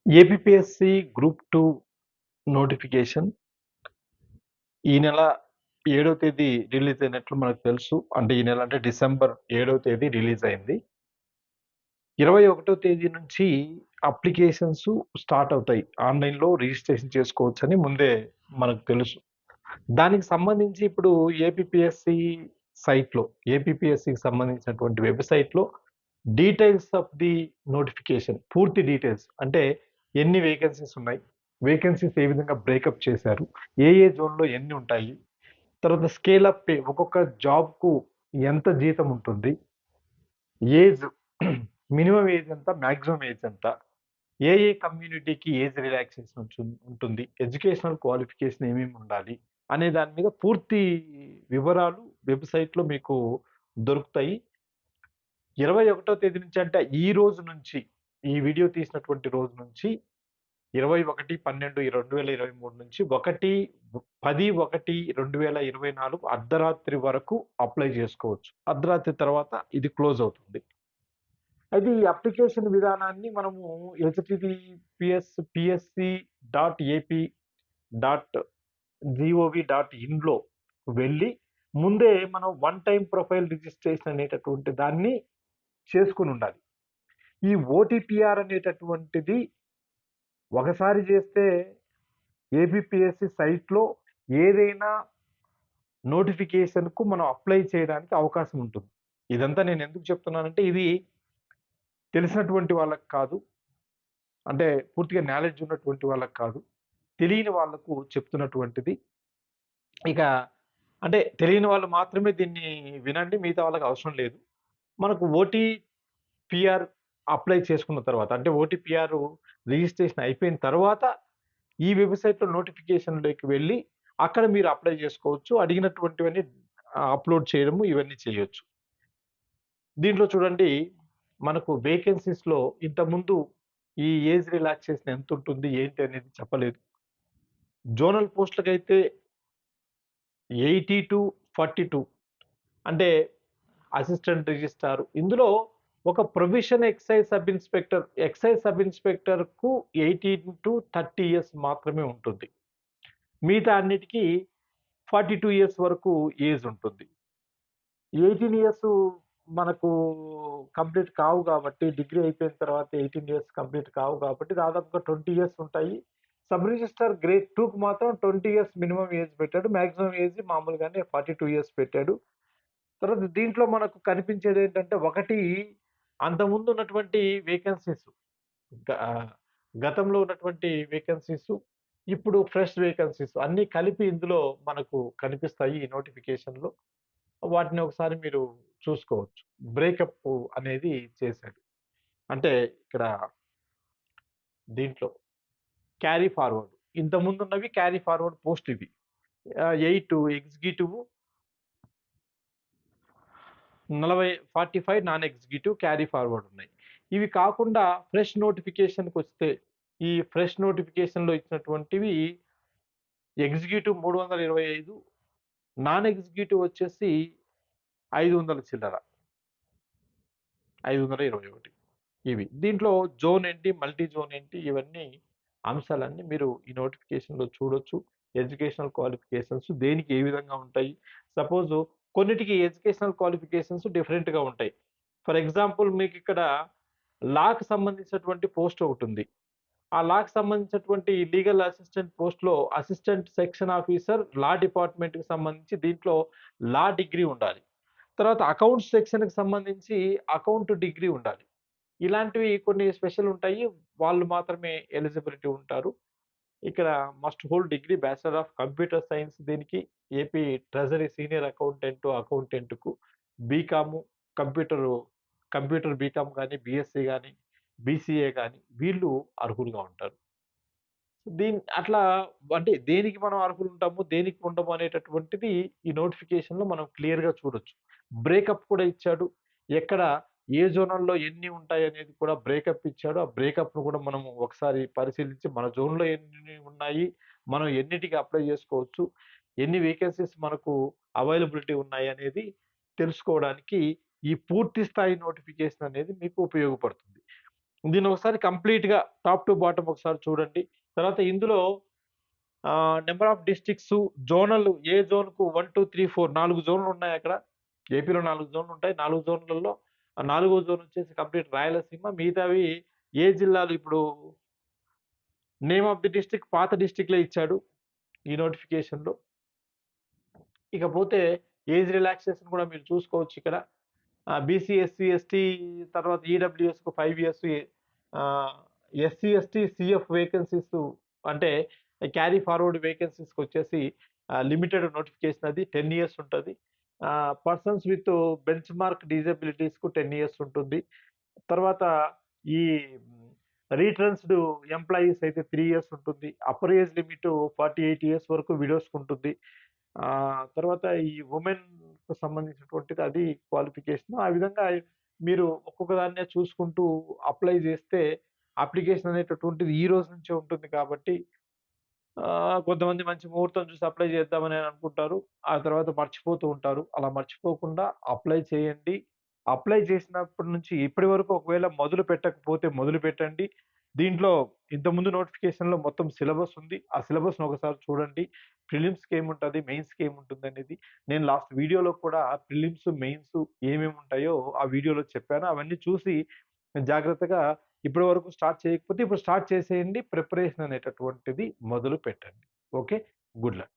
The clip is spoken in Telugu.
ఏపీపీఎస్‌సి గ్రూప్ 2 నోటిఫికేషన్ ఈ నెల 7వ తేదీ రిలీజ్ అయినట్లు మనకు తెలుసు. అంటే ఈ నెల అంటే డిసెంబర్ 7వ తేదీ రిలీజ్ అయింది. 21వ తేదీ నుంచి అప్లికేషన్స్ స్టార్ట్ అవుతాయి. ఆన్‌లైన్‌లో రిజిస్ట్రేషన్ చేసుకోవచ్చని ముందే మనకు తెలుసు. దానికి సంబంధించి ఇప్పుడు ఏపీపీఎస్‌సి సైట్‌లో, ఏపీపీఎస్‌సికి సంబంధించినటువంటి వెబ్‌సైట్‌లో డీటెయిల్స్ ఆఫ్ ది నోటిఫికేషన్ పూర్తి డీటెయిల్స్ అంటే ఎన్ని వేకెన్సీస్ ఉన్నాయి? వేకెన్సీస్ ఏ విధంగా బ్రేకప్ చేశారు? ఏ ఏ జోన్‌లో ఎన్ని ఉంటాయి? తర్వాత స్కేల్ అప్ పే ఒక్కొక్క జాబ్‌కు ఎంత జీతం ఉంటుంది? ఏజ్ మినిమమ్ ఏజ్ ఎంత? మాక్సిమం ఏజ్ ఎంత? ఏ ఏ కమ్యూనిటీకి ఏజ్ రిలాక్సేషన్ ఉంటుంది? ఎడ్యుకేషనల్ క్వాలిఫికేషన్ ఏమేమి ఉండాలి? అనే దాని మీద పూర్తి వివరాలు వెబ్‌సైట్‌లో మీకు దొరుకుతాయి. 21వ తేదీ నుంచి అంటే ఈ రోజు నుంచి, ఈ వీడియో తీసినటువంటి రోజు నుంచి 21/12/2023 నుంచి 10/1/2024 అర్ధరాత్రి వరకు అప్లై చేసుకోవచ్చు. అర్ధరాత్రి తర్వాత ఇది క్లోజ్ అవుతుంది. అయితే ఈ అప్లికేషన్ విధానాన్ని మనము https://psc.ap.gov.inలో వెళ్ళి ముందే మనం వన్ టైమ్ ప్రొఫైల్ రిజిస్ట్రేషన్ అనేటటువంటి దాన్ని చేసుకొని ఉండాలి. ఈ ఓటీపీఆర్ అనేటటువంటిది ఒకసారి చేస్తే ఏపీపీఎస్‌సి సైట్‌లో ఏదైనా నోటిఫికేషన్‌కు మనం అప్లై చేయడానికి అవకాశం ఉంటుంది. ఇదంతా నేను ఎందుకు చెప్తున్నానంటే ఇది తెలిసినటువంటి వాళ్ళకి కాదు. అంటే పూర్తిగా నాలెడ్జ్ ఉన్నటువంటి వాళ్ళకి కాదు. తెలియని వాళ్ళకు చెప్తున్నటువంటిది. ఇక అంటే తెలియని వాళ్ళు మాత్రమే దీన్ని వినండి. మిగతా వాళ్ళకి అవసరం లేదు. మనకు ఓటీపీఆర్ అప్లై చేసుకున్న తర్వాత అంటే ఓటీపీఆర్ రిజిస్ట్రేషన్ అయిపోయిన తర్వాత ఈ వెబ్‌సైట్‌లో నోటిఫికేషన్‌లోకి వెళ్లి అక్కడ మీరు అప్లై చేసుకోవచ్చు. అడిగినటువంటివన్నీ అప్‌లోడ్ చేయడము ఇవన్నీ చేయొచ్చు. దీంట్లో చూడండి మనకు వేకెన్సీస్‌లో ఇంతకుముందు ఈ ఏజ్ రిలాక్సేషన్ ఎంతుంటుంది? ఏంటి అనేది చెప్పలేదు. జోనల్ పోస్ట్‌లకైతే 80-42 అంటే అసిస్టెంట్ రిజిస్ట్రార్. ఇందులో ఒక ప్రొవిషన్ ఎక్సైజ్ సబ్ ఇన్స్‌పెక్టర్‌కు 18-30 ఇయర్స్ మాత్రమే ఉంటుంది. మిగతా అన్నిటికి 42 ఇయర్స్ వరకు ఏజ్ ఉంటుంది. 18 ఇయర్స్ మనకు కంప్లీట్ కావు కాబట్టి డిగ్రీ అయిపోయిన తర్వాత 18 ఇయర్స్ కంప్లీట్ కావు కాబట్టి దాదాపుగా 20 ఇయర్స్ ఉంటాయి. సబ్ రిజిస్ట్రార్ గ్రేడ్ 2కి మాత్రం 20 ఇయర్స్ మినిమమ్ ఏజ్ పెట్టాడు. మాక్సిమం ఏజ్ మామూలుగానే 42 ఇయర్స్ పెట్టాడు. తర్వాత దీంట్లో మనకు కనిపించేదేంటంటే ఒకటి అంతకుముందు ఉన్నటువంటి వేకెన్సీస్ గ గతంలో ఉన్నటువంటి వేకెన్సీస్, ఇప్పుడు ఫ్రెష్ వేకెన్సీస్ అన్నీ కలిపి ఇందులో మనకు కనిపిస్తాయి ఈ నోటిఫికేషన్‌లో. వాటిని ఒకసారి మీరు చూసుకోవచ్చు. బ్రేకప్ అనేది చేశాడు. అంటే ఇక్కడ దీంట్లో క్యారీ ఫార్వర్డ్. ఇంతకుముందున్నవి క్యారీ ఫార్వర్డ్ పోస్ట్ ఇవి. 8 executive 45 non executive carry forward ఉన్నాయి. ఇవి కాకుండా ఫ్రెష్ నోటిఫికేషన్‌కొస్తే ఈ ఫ్రెష్ నోటిఫికేషన్‌లో ఇచ్చినటువంటివి ఎగ్జిక్యూటివ్ 325, నాన్ ఎగ్జిక్యూటివ్ వచ్చేసి 500 చిల్లర. 521 ఇవి. దీంట్లో జోన్ ఏంటి, మల్టీ జోన్ ఏంటి ఇవన్నీ అంశాలన్నీ మీరు ఈ నోటిఫికేషన్‌లో చూడొచ్చు. ఎడ్యుకేషనల్ క్వాలిఫికేషన్స్ దేనికి ఏ విధంగా ఉంటాయి. సపోజ్ కొన్నిటికి ఎడ్యుకేషనల్ క్వాలిఫికేషన్స్ డిఫరెంట్‌గా ఉంటాయి. ఫర్ ఎగ్జాంపుల్ మీకిక్కడ లాకి సంబంధించినటువంటి పోస్ట్ ఒకటుంది. ఆ లాకి సంబంధించినటువంటి లీగల్ అసిస్టెంట్ పోస్ట్‌లో అసిస్టెంట్ సెక్షన్ ఆఫీసర్ లా డిపార్ట్మెంట్‌కి సంబంధించి దీంట్లో లా డిగ్రీ ఉండాలి. తర్వాత అకౌంట్స్ సెక్షన్‌కి సంబంధించి అకౌంట్ డిగ్రీ ఉండాలి. ఇలాంటివి కొన్ని స్పెషల్ ఉంటాయి. వాళ్ళు మాత్రమే ఎలిజిబిలిటీ ఉంటారు. ఇక్కడ must hold degree bachelor of computer science దీనికి ఏపీ ట్రెజరీ సీనియర్ అకౌంటెంట్‌కు బీకాము కంప్యూటరు కంప్యూటర్ బీకామ్ గాని, బీఎస్సీ గాని, బీసీఏ గాని వీళ్ళు అర్హులుగా ఉంటారు. అట్లా అంటే దేనికి మనం అర్హులుంటాము, దేనికి ఉండము అనేటటువంటిది ఈ నోటిఫికేషన్‌లో మనం క్లియర్‌గా చూడొచ్చు. బ్రేకప్ కూడా ఇచ్చాడు. ఎక్కడ ఏ జోనల్‌లో ఎన్ని ఉంటాయనేది కూడా బ్రేకప్ ఇచ్చాడు. ఆ బ్రేకప్‌ను కూడా మనము ఒకసారి పరిశీలించి మన జోన్‌లో ఎన్ని ఉన్నాయి, మనం ఎన్నిటికి అప్లై చేసుకోవచ్చు, ఎన్ని వేకెన్సీస్ మనకు అవైలబిలిటీ ఉన్నాయనేది తెలుసుకోవడానికి ఈ పూర్తి స్థాయి నోటిఫికేషన్ అనేది మీకు ఉపయోగపడుతుంది. దీన్ని ఒకసారి కంప్లీట్‌గా టాప్ టు బాటమ్ ఒకసారి చూడండి. తర్వాత ఇందులో నంబర్ ఆఫ్ డిస్ట్రిక్ట్స్, జోనల్ ఏ జోన్‌కు 1, 2, 3, 4 4 జోన్‌లున్నాయక్కడ. ఏపీలో 4 జోన్‌లుంటాయి. 4 జోన్‌లలో నాలుగో జోన్ వచ్చేసి కంప్లీట్ రాయలసీమ. మిగతావి ఏ జిల్లాలు ఇప్పుడు నేమ్ ఆఫ్ ది డిస్ట్రిక్ట్ పాత డిస్ట్రిక్ట్‌లే ఇచ్చాడు ఈ నోటిఫికేషన్‌లో. ఇకపోతే ఏజ్ రిలాక్సేషన్ కూడా మీరు చూసుకోవచ్చిక్కడ. బీసీ, ఎస్సీ, ఎస్టీ తర్వాత ఈడబ్ల్యూఎస్‌కు 5 ఇయర్స్ ఆహ్, ఎస్సీ, ఎస్టీ, సీఎఫ్ వేకెన్సీస్ అంటే క్యారీ ఫార్వర్డ్ వేకెన్సీస్‌కొచ్చేసి లిమిటెడ్ నోటిఫికేషన్ అది 10 ఇయర్స్ ఉంటది. పర్సన్స్ విత్ బెంచ్ మార్క్ డిజబిలిటీస్‌కు 10 ఇయర్స్ ఉంటుంది. తర్వాత ఈ రీట్రెన్స్‌డ్ ఎంప్లాయీస్ అయితే 3 ఇయర్స్ ఉంటుంది. అప్పర్ ఏజ్ లిమిట్ 48 ఇయర్స్ వరకు విడోస్‌కుంటుంది. తర్వాత ఈ వుమెన్‌కు సంబంధించినటువంటిది అది క్వాలిఫికేషన్. ఆ విధంగా మీరు ఒక్కొక్క దాన్నే చూసుకుంటూ అప్లై చేస్తే అప్లికేషన్ అనేటటువంటిది ఈ రోజు నుంచే ఉంటుంది కాబట్టి కొంతమంది మంచి ముహూర్తం చూసి అప్లై చేద్దామని అనుకుంటారు. ఆ తర్వాత మర్చిపోతూ ఉంటారు. అలా మర్చిపోకుండా అప్లై చేయండి. అప్లై చేసినప్పటి నుంచి ఇప్పటి వరకు ఒకవేళ మొదలు పెట్టకపోతే మొదలుపెట్టండి. దీంట్లో ఇంతకుముందు నోటిఫికేషన్‌లో మొత్తం సిలబస్ ఉంది. ఆ సిలబస్‌ని ఒకసారి చూడండి. ప్రిలిమ్స్‌కి ఏముంటది, మెయిన్స్‌కి ఏముంటుందనేది. నేను లాస్ట్ వీడియోలో కూడా ప్రిలిమ్స్, మెయిన్స్ ఏమేమి ఉంటాయో ఆ వీడియోలో చెప్పాను. అవన్నీ చూసి జాగ్రత్తగా ఇప్పటి వరకు స్టార్ట్ చేయకపోతే ఇప్పుడు స్టార్ట్ చేసేయండి. ప్రిపరేషన్ అనేటటువంటిది మొదలు పెట్టండి. ఓకే. Good luck.